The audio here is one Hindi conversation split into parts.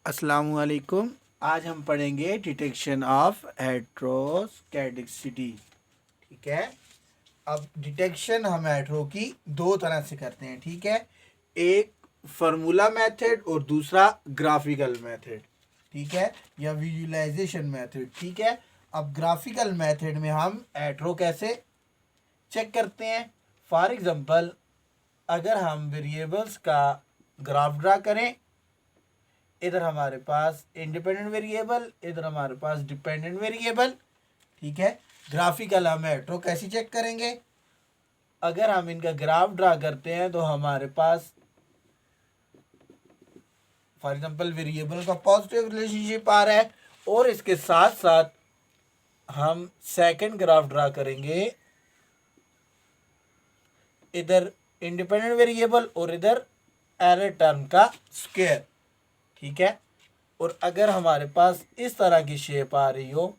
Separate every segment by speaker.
Speaker 1: अस्सलामुअलैकुम। आज हम पढ़ेंगे डिटेक्शन ऑफ हेट्रोस्कैडिसिटी। ठीक है। अब डिटेक्शन हम हेट्रो की दो तरह से करते हैं। ठीक है, एक फार्मूला मेथड और दूसरा ग्राफिकल मेथड। ठीक है, या विजुअलाइजेशन मेथड। ठीक है, अब ग्राफिकल मेथड में हम हेट्रो कैसे चेक करते हैं। फॉर एग्जांपल, अगर हम वेरिएबल्स का ग्राफ ड्रा करें, इधर हमारे पास इंडिपेंडेंट वेरिएबल, इधर हमारे पास डिपेंडेंट वेरिएबल। ठीक है, ग्राफिकल हम हेट्रो कैसे चेक करेंगे। अगर हम इनका ग्राफ ड्रा करते हैं तो हमारे पास फॉर एग्जांपल वेरिएबल का पॉजिटिव रिलेशनशिप आ रहा है और इसके साथ साथ हम सेकंड ग्राफ ड्रा करेंगे, इधर इंडिपेंडेंट वेरिएबल और इधर एरर टर्म का स्क्वायर। ठीक है, और अगर हमारे पास इस तरह की शेप आ रही हो,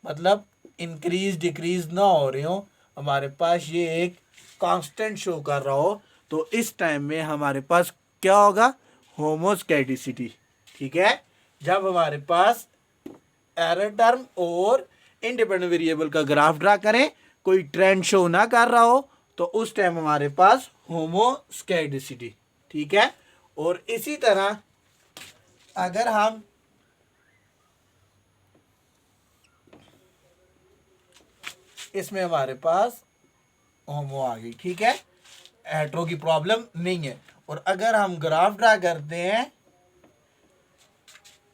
Speaker 1: मतलब इंक्रीज डिक्रीज ना हो रही हो, हमारे पास ये एक कांस्टेंट शो कर रहा हो, तो इस टाइम में हमारे पास क्या होगा, होमोस्कैडिसिटी। ठीक है, जब हमारे पास एरर टर्म और इंडिपेंडेंट वेरिएबल का ग्राफ ड्रा करें, कोई ट्रेंड शो ना कर रहा हो, तो उस टाइम हमारे पास होमोस्कैडिसिटी। ठीक है, और इसी तरह अगर हम इसमें हमारे पास होमो आ गई। ठीक है, हेट्रो की प्रॉब्लम नहीं है। और अगर हम ग्राफ ड्रा करते हैं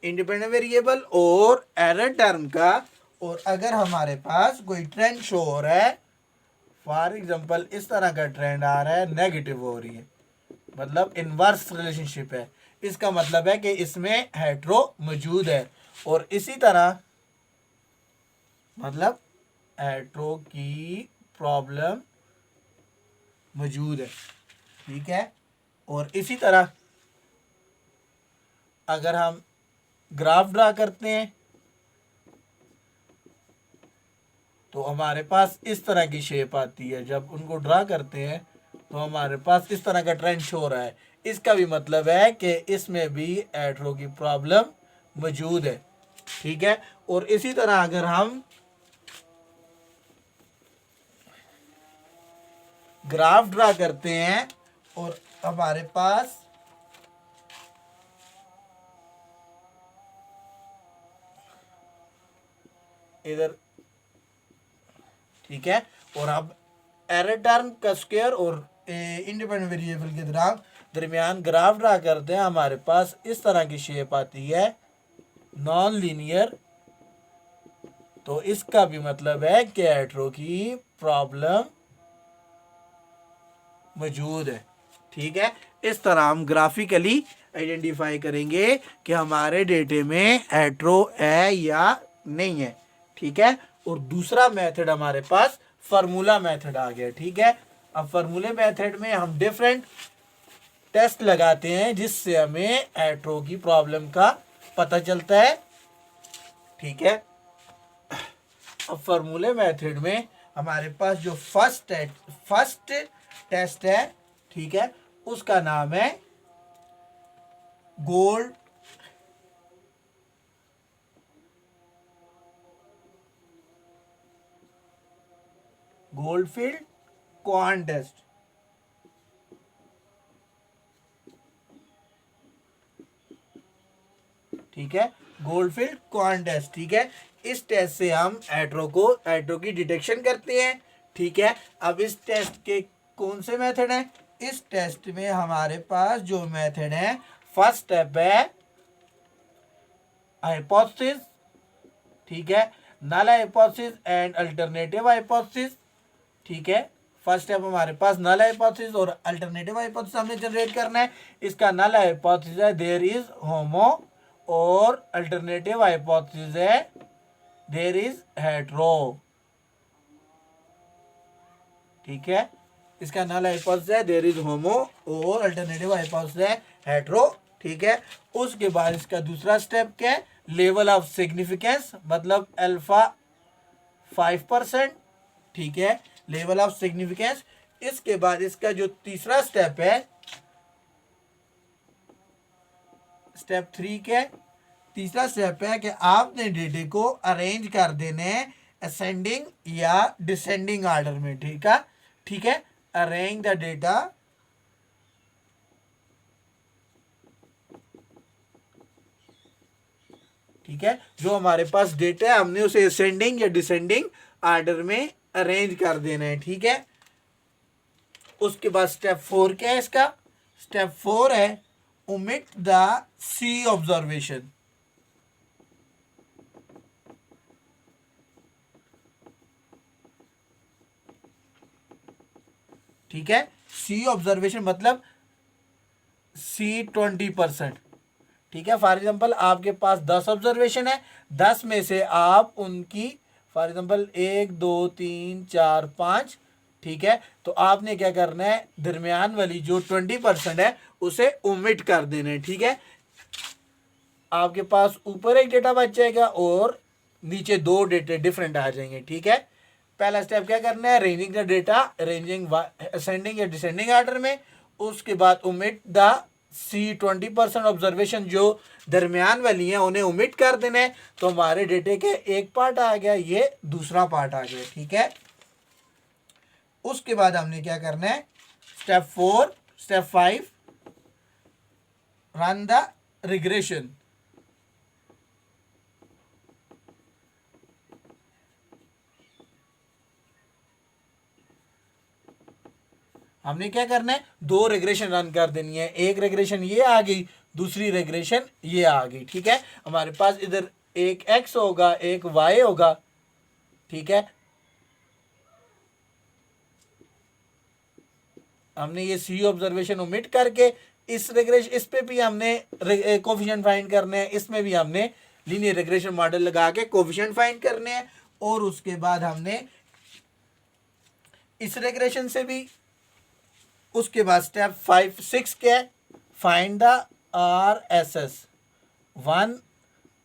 Speaker 1: इंडिपेंडेंट वेरिएबल और एरर टर्म का, और अगर हमारे पास कोई ट्रेंड शो हो रहा है, फॉर एग्जांपल इस तरह का ट्रेंड आ रहा है, नेगेटिव हो रही है, मतलब इनवर्स रिलेशनशिप है, इसका मतलब है कि इसमें हेट्रो मौजूद है। और इसी तरह मतलब हेट्रो की प्रॉब्लम मौजूद है। ठीक है, और इसी तरह अगर हम ग्राफ ड्रा करते हैं तो हमारे पास इस तरह की शेप आती है। जब उनको ड्रा करते हैं तो हमारे पास इस तरह का ट्रेंड शो हो रहा है, इसका भी मतलब है कि इसमें भी हेट्रो की प्रॉब्लम मौजूद है। ठीक है, और इसी तरह अगर हम ग्राफ ड्रा करते हैं और हमारे पास इधर, ठीक है, और अब एरर टर्म का स्क्वायर और इंडिपेंडेंट वेरिएबल के दरमियान ग्राफ ड्रा करते हैं, हमारे पास इस तरह की शेप आती है, नॉन लीनियर। तो इसका भी मतलब है कि हेट्रो की प्रॉब्लम मौजूद है। ठीक है, इस तरह हम ग्राफिकली आइडेंटिफाई करेंगे कि हमारे डेटे में हेट्रो है या नहीं है। ठीक है, और दूसरा मेथड हमारे पास फार्मूला मेथड आ गया। ठीक है, अब फार्मूले मेथड में हम डिफरेंट टेस्ट लगाते हैं जिससे हमें हेट्रो की प्रॉब्लम का पता चलता है। ठीक है, अब फार्मूले मेथड में हमारे पास जो फर्स्ट टेस्ट है, ठीक है, उसका नाम है गोल्ड गोल्डफील्ड क्वांट टेस्ट। ठीक है, गोल्डफील्ड क्वांट टेस्ट। ठीक है, इस टेस्ट से हम हेट्रो की डिटेक्शन करते हैं। ठीक है, अब इस टेस्ट के कौन से मेथड हैं। इस टेस्ट में हमारे पास जो मेथड है, फर्स्ट स्टेप है हाइपोथेसिस। ठीक है, null hypothesis and alternative hypothesis. ठीक है, फर्स्ट स्टेप हमारे पास नल हाइपोथेसिस और अल्टरनेटिव हाइपोथेसिस हमने जनरेट करना है। इसका नल हाइपोथेसिस है देयर इज होमो, और अल्टरनेटिव हाइपोथेसिस है देयर इज हेट्रो। ठीक है, इसका नल हाइपोथेसिस है देयर इज होमो और अल्टरनेटिव हाइपोथेसिस है हेट्रो। ठीक है, उसके बाद इसका दूसरा स्टेप क्या है, लेवल ऑफ सिग्निफिकेंस, मतलब अल्फा 5%। ठीक है, लेवल ऑफ सिग्निफिकेंस। इसके बाद इसका जो तीसरा स्टेप है, स्टेप 3 के तीसरा स्टेप है कि आपने डेटे को अरेंज कर देने हैं असेंडिंग या डिसेंडिंग ऑर्डर में। ठीक है अरेंज द डेटा ठीक है जो हमारे पास डेटा है हमने उसे असेंडिंग या डिसेंडिंग ऑर्डर में अरेंज कर देना है। ठीक है उसके बाद स्टेप 4 क्या है इसका? स्टेप 4 है ओमिट द सी ऑब्जर्वेशन। ठीक है सी ऑब्जर्वेशन मतलब सी 20%। ठीक है फॉर एग्जाम्पल आपके पास 10 ऑब्जर्वेशन है, 10 में से आप उनकी फॉर एग्जाम्पल 1 2 3 4 5 ठीक है तो आपने क्या करना है दरमियान वाली जो 20% है उसे ओमिट कर देना है। ठीक है आपके पास ऊपर एक डेटा बच जाएगा और नीचे दो डेटे डिफरेंट आ जाएंगे। ठीक है पहला स्टेप क्या करना है arranging the data arranging ascending या डिसेंडिंग ऑर्डर में। उसके बाद ओमिट द सी 20% ऑब्जर्वेशन जो दरमियान वाली हैं उन्हें ओमिट कर देना है तो हमारे डेटे के एक पार्ट आ गया ये दूसरा पार्ट आ गया। ठीक है उसके बाद हमने क्या करना है स्टेप 5 रन द रिग्रेशन। हमने क्या करना है दो रेग्रेशन रन कर देनी है, एक रेग्रेशन ये आ गई दूसरी रेग्रेशन ये आ गई। ठीक है हमारे पास इधर एक x होगा एक y होगा। ठीक है हमने ये सी ऑब्जर्वेशन ओमिट करके इस रेग्रेशन इस पे भी हमने कोफिशिएंट फाइंड करने हैं, इसमें भी हमने लीनियर रेग्रेशन मॉडल लगा के कोफिशिएंट फाइंड करने हैं और उसके बाद हमने इस रेग्रेशन से भी उसके बाद स्टेप 5-6 क्या है find the RSS1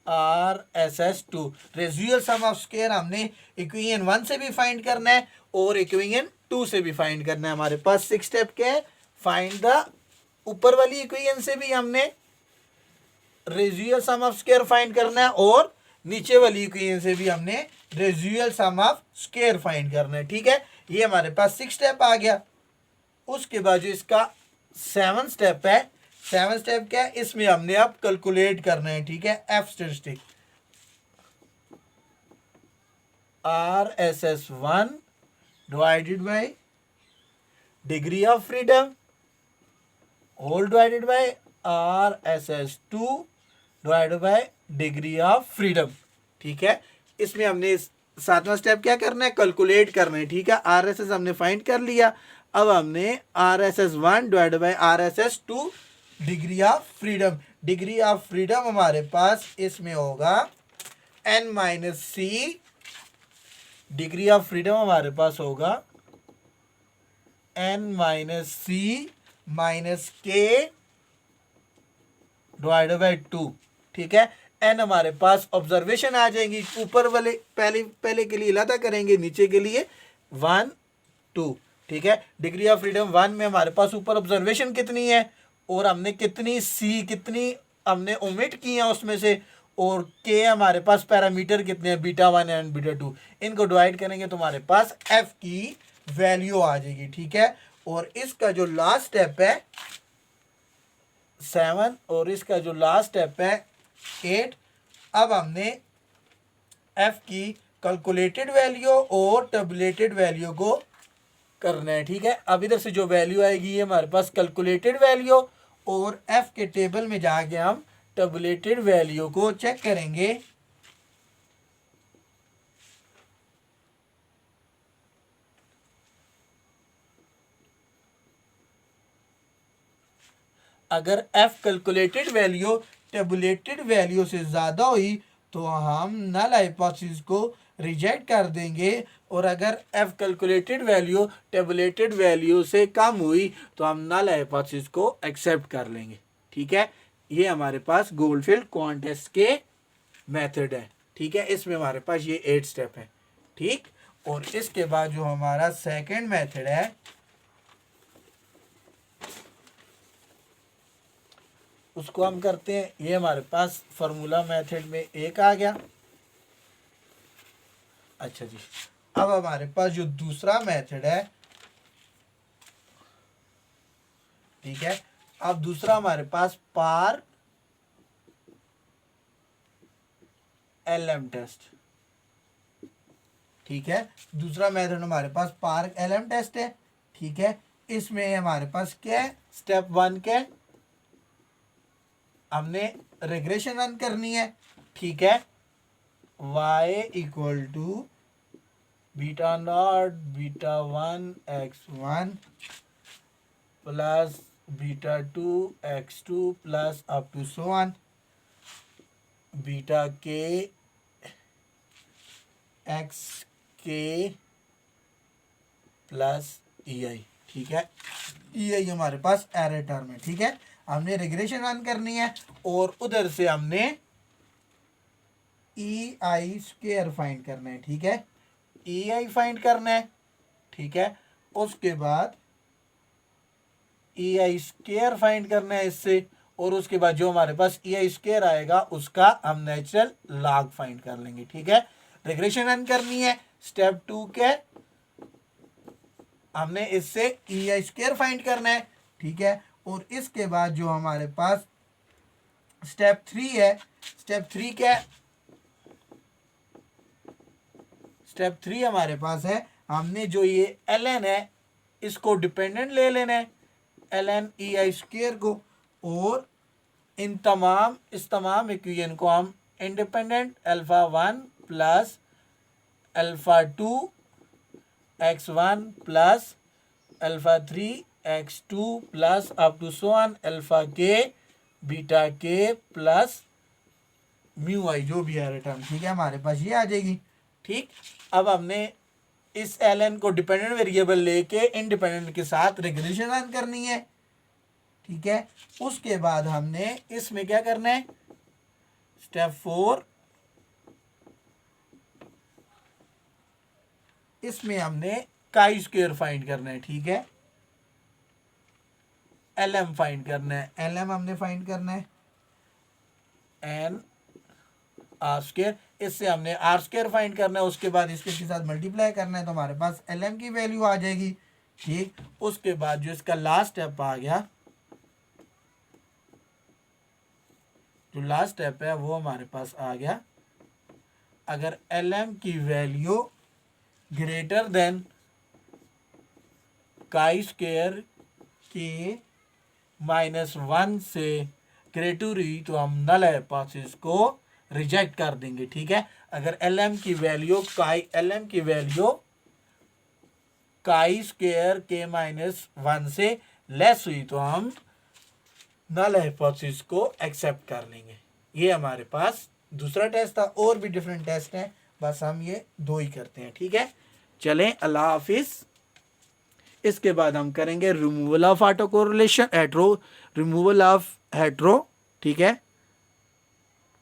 Speaker 1: RSS2 residual sum of square हमने इक्वेशन 1 से भी फाइंड करना है और इक्वेशन 2 से भी फाइंड करना है। हमारे पास 6 स्टेप क्या है फाइंड द ऊपर वाली इक्वेशन से भी हमने residual sum of square find करना है और नीचे वाली इक्वेशन से भी हमने residual sum of square find करना है। ठीक है ये हमारे पास 6 स्टेप आ गया। उसके बाद जो इसका 7 स्टेप है 7 स्टेप क्या है इसमें हमने अब कैलकुलेट करना है। ठीक है F statistic RSS1 divided by degree of freedom whole divided by RSS2 divided by degree of freedom. ठीक है इसमें हमने 7वां स्टेप क्या करना है कैलकुलेट करना है। ठीक है RSS हमने फाइंड कर लिया, अब हमने RSS1 divided by RSS2 degree of freedom. Degree of freedom हमारे पास इसमें होगा n-c डिग्री ऑफ फ्रीडम हमारे पास होगा n-c माइनस के डिवाइडेड बाय 2। ठीक है n हमारे पास ऑब्जर्वेशन आ जाएंगी ऊपर वाले पहले के लिए इलादा करेंगे नीचे के लिए 1 2। ठीक है डिग्री ऑफ फ्रीडम 1 में हमारे पास ऊपर ऑब्जर्वेशन कितनी है और हमने कितनी हमने ओमिट की है उसमें से और के हमारे पास पैरामीटर कितने हैं β1 एंड β2 इनको डिवाइड करेंगे तो हमारे पास f की वैल्यू आ जाएगी। ठीक है और इसका जो लास्ट स्टेप है 7 और इसका जो लास्ट स्टेप है 8। अब हमने f की कैलकुलेटेड वैल्यू और टेबुलेटेड वैल्यू को करना है। ठीक है अब इधर से जो वैल्यू आएगी ये हमारे पास कैलकुलेटेड वैल्यू और f के टेबल में जाके हम टेबुलेटेड वैल्यू को चेक करेंगे। अगर f calculated value tabulated value से ज़्यादा हुई तो हम नल हाइपोथेसिस को रिजेक्ट कर देंगे और अगर f calculated value tabulated value से कम हुई तो हम नल हाइपोथेसिस को एक्सेप्ट कर लेंगे। ठीक है ये हमारे पास गोल्डफील्ड क्वांट टेस्ट के मेथड है। ठीक है इसमें हमारे पास ये 8 स्टेप है। ठीक और इसके बाद जो हमारा सेकंड मेथड है उसको हम करते हैं। ये हमारे पास फार्मूला मेथड में एक आ गया। अच्छा जी, अब हमारे पास जो दूसरा मेथड है, ठीक है, अब दूसरा हमारे पास पार LM टेस्ट, ठीक है, दूसरा मेथड हमारे पास पार LM टेस्ट है, ठीक है। इसमें हमारे पास क्या है, स्टेप 1 के हमने रिग्रेशन रन करनी है, ठीक है। y equal to beta naught beta 1 x1 plus beta 2 x2 plus up to so on beta k x k plus ei, ठीक है। ei हमारे पास एरर टर्म है, ठीक है। हमने रिग्रेशन रन करनी है और उधर से हमने ei स्क्वायर फाइंड करना है, ठीक है। ei फाइंड करना है, ठीक है। उसके बाद ei स्क्वायर फाइंड करना है इससे, और उसके बाद जो हमारे पास ei स्क्वायर आएगा उसका हम नेचुरल लॉग फाइंड कर लेंगे, ठीक है। रिग्रेशन रन करनी है, स्टेप 2 के हमने इससे ei स्क्वायर फाइंड करना है, ठीक है। और इसके बाद जो हमारे पास स्टेप 3 है, स्टेप 3 क्या है, स्टेप 3 हमारे पास है, हमने जो ये ln है इसको डिपेंडेंट ले लेना है, ln ei स्क्वायर को, और इस तमाम इक्वेशन को हम independent alpha 1 plus alpha 2 x1 plus alpha 3 x2 plus up to so on alpha k beta k plus mu i, जो भी है टर्म, ठीक है, हमारे पास ये आ जाएगी, ठीक। अब हमने इस ln को डिपेंडेंट वेरिएबल लेके इंडिपेंडेंट के साथ रिग्रेशन रन करनी है, ठीक है। उसके बाद हमने इसमें क्या करना है, स्टेप 4, इसमें हमने काई स्क्वायर फाइंड करना है, ठीक है। lm फाइंड करना है, lm हमने फाइंड करना है एन आर स्क्वायर, इससे हमने आर स्क्वायर फाइंड करना है, उसके बाद इसके साथ मल्टीप्लाई करना है, तो हमारे पास lm की वैल्यू आ जाएगी, ठीक। उसके बाद जो इसका लास्ट स्टेप आ गया, जो लास्ट स्टेप है वो हमारे पास आ गया, अगर lm की value greater than chi square के -1 से ग्रेटर रही तो हम नल हाइपोथेसिस को रिजेक्ट कर देंगे, ठीक है। अगर lm की वैल्यू काई स्क्वायर के -1 से लेस हुई तो हम नल हाइपोथेसिस को एक्सेप्ट कर लेंगे। ये हमारे पास दूसरा टेस्ट था, और भी डिफरेंट टेस्ट हैं, बस हम ये 2 ही करते हैं, ठीक है। चलें, अल्लाह हाफिज। इसके बाद हम करेंगे removal of auto correlation, removal of hetero, ठीक है।